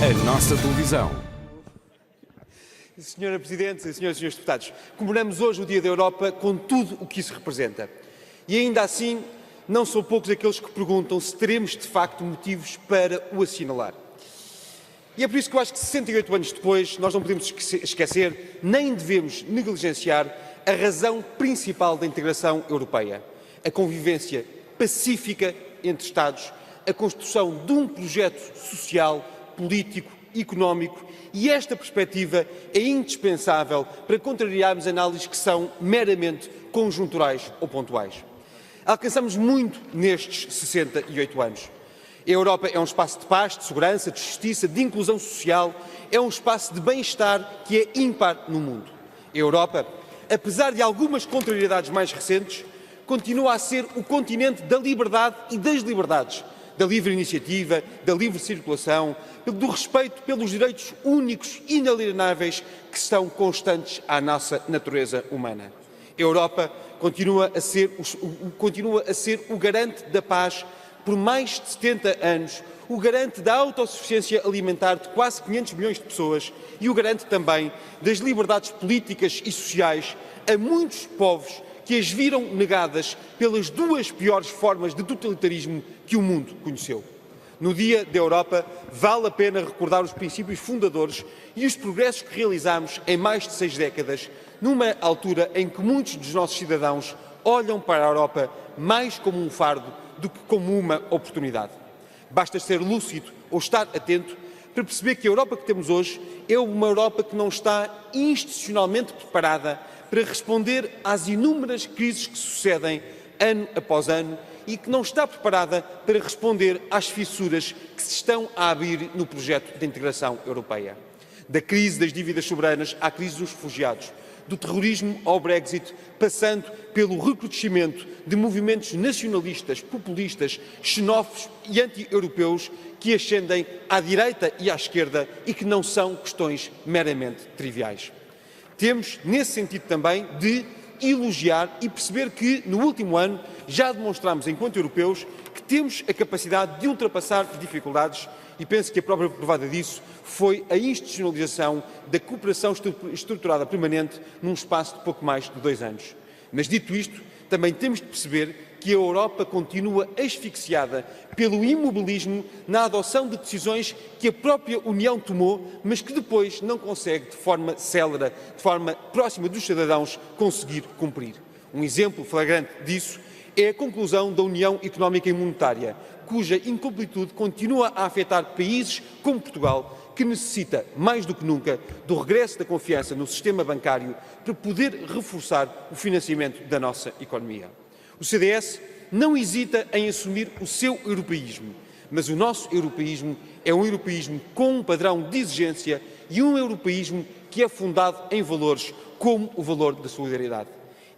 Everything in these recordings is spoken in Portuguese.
A nossa televisão. Senhora Presidente, senhoras e senhores deputados, comemoramos hoje o Dia da Europa com tudo o que isso representa. E ainda assim, não são poucos aqueles que perguntam se teremos de facto motivos para o assinalar. E é por isso que eu acho que 68 anos depois nós não podemos esquecer, nem devemos negligenciar a razão principal da integração europeia: a convivência pacífica entre Estados, a construção de um projeto social, político, económico, e esta perspectiva é indispensável para contrariarmos análises que são meramente conjunturais ou pontuais. Alcançamos muito nestes 68 anos. A Europa é um espaço de paz, de segurança, de justiça, de inclusão social, é um espaço de bem-estar que é ímpar no mundo. A Europa, apesar de algumas contrariedades mais recentes, continua a ser o continente da liberdade e das liberdades, da livre iniciativa, da livre circulação, do respeito pelos direitos únicos e inalienáveis que são constantes à nossa natureza humana. A Europa continua a ser o garante da paz por mais de 70 anos, o garante da autossuficiência alimentar de quase 500 milhões de pessoas e o garante também das liberdades políticas e sociais a muitos povos que as viram negadas pelas duas piores formas de totalitarismo que o mundo conheceu. No Dia da Europa, vale a pena recordar os princípios fundadores e os progressos que realizámos em mais de 6 décadas, numa altura em que muitos dos nossos cidadãos olham para a Europa mais como um fardo do que como uma oportunidade. Basta ser lúcido ou estar atento para perceber que a Europa que temos hoje é uma Europa que não está institucionalmente preparada para responder às inúmeras crises que sucedem ano após ano e que não está preparada para responder às fissuras que se estão a abrir no projeto de integração europeia. Da crise das dívidas soberanas à crise dos refugiados, do terrorismo ao Brexit, passando pelo recrudescimento de movimentos nacionalistas, populistas, xenófobos e anti-europeus que ascendem à direita e à esquerda e que não são questões meramente triviais. Temos, nesse sentido também, de elogiar e perceber que, no último ano, já demonstramos, enquanto europeus, que temos a capacidade de ultrapassar dificuldades e penso que a própria provada disso foi a institucionalização da cooperação estruturada permanente num espaço de pouco mais de 2 anos. Mas, dito isto, também temos de perceber que a Europa continua asfixiada pelo imobilismo na adoção de decisões que a própria União tomou, mas que depois não consegue, de forma célere, de forma próxima dos cidadãos, conseguir cumprir. Um exemplo flagrante disso é a conclusão da União Económica e Monetária, cuja incompletude continua a afetar países como Portugal, que necessita, mais do que nunca, do regresso da confiança no sistema bancário para poder reforçar o financiamento da nossa economia. O CDS não hesita em assumir o seu europeísmo, mas o nosso europeísmo é um europeísmo com um padrão de exigência e um europeísmo que é fundado em valores como o valor da solidariedade.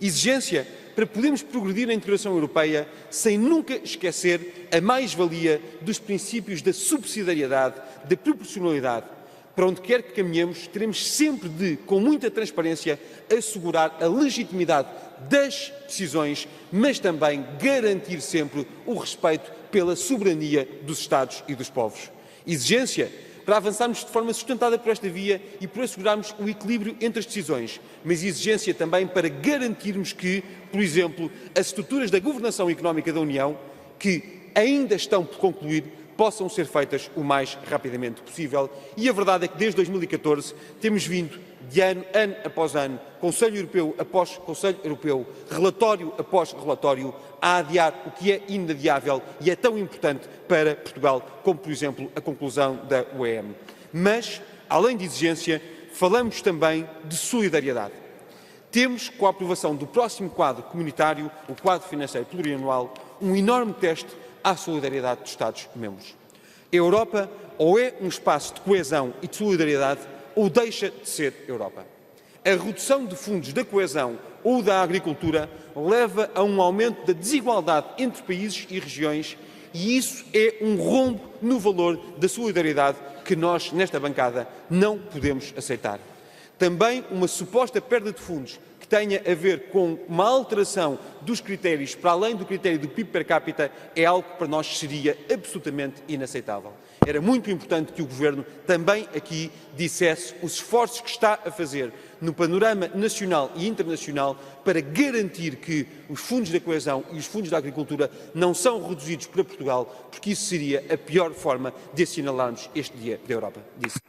Exigência para podermos progredir na integração europeia sem nunca esquecer a mais-valia dos princípios da subsidiariedade, da proporcionalidade. Para onde quer que caminhemos, teremos sempre de, com muita transparência, assegurar a legitimidade das decisões, mas também garantir sempre o respeito pela soberania dos Estados e dos povos. Exigência para avançarmos de forma sustentada por esta via e por assegurarmos o equilíbrio entre as decisões, mas exigência também para garantirmos que, por exemplo, as estruturas da governação económica da União, que ainda estão por concluir, possam ser feitas o mais rapidamente possível. E a verdade é que desde 2014 temos vindo, de ano após ano, Conselho Europeu após Conselho Europeu, relatório após relatório, a adiar o que é inadiável e é tão importante para Portugal, como, por exemplo, a conclusão da UEM. Mas, além de exigência, falamos também de solidariedade. Temos, com a aprovação do próximo quadro comunitário, o quadro financeiro plurianual, um enorme teste à solidariedade dos Estados-membros. A Europa ou é um espaço de coesão e de solidariedade ou deixa de ser Europa. A redução de fundos da coesão ou da agricultura leva a um aumento da desigualdade entre países e regiões e isso é um rombo no valor da solidariedade que nós, nesta bancada, não podemos aceitar. Também uma suposta perda de fundos que tenha a ver com uma alteração dos critérios para além do critério do PIB per capita é algo que para nós seria absolutamente inaceitável. Era muito importante que o Governo também aqui dissesse os esforços que está a fazer no panorama nacional e internacional para garantir que os fundos da coesão e os fundos da agricultura não são reduzidos para Portugal, porque isso seria a pior forma de assinalarmos este Dia da Europa. Disse.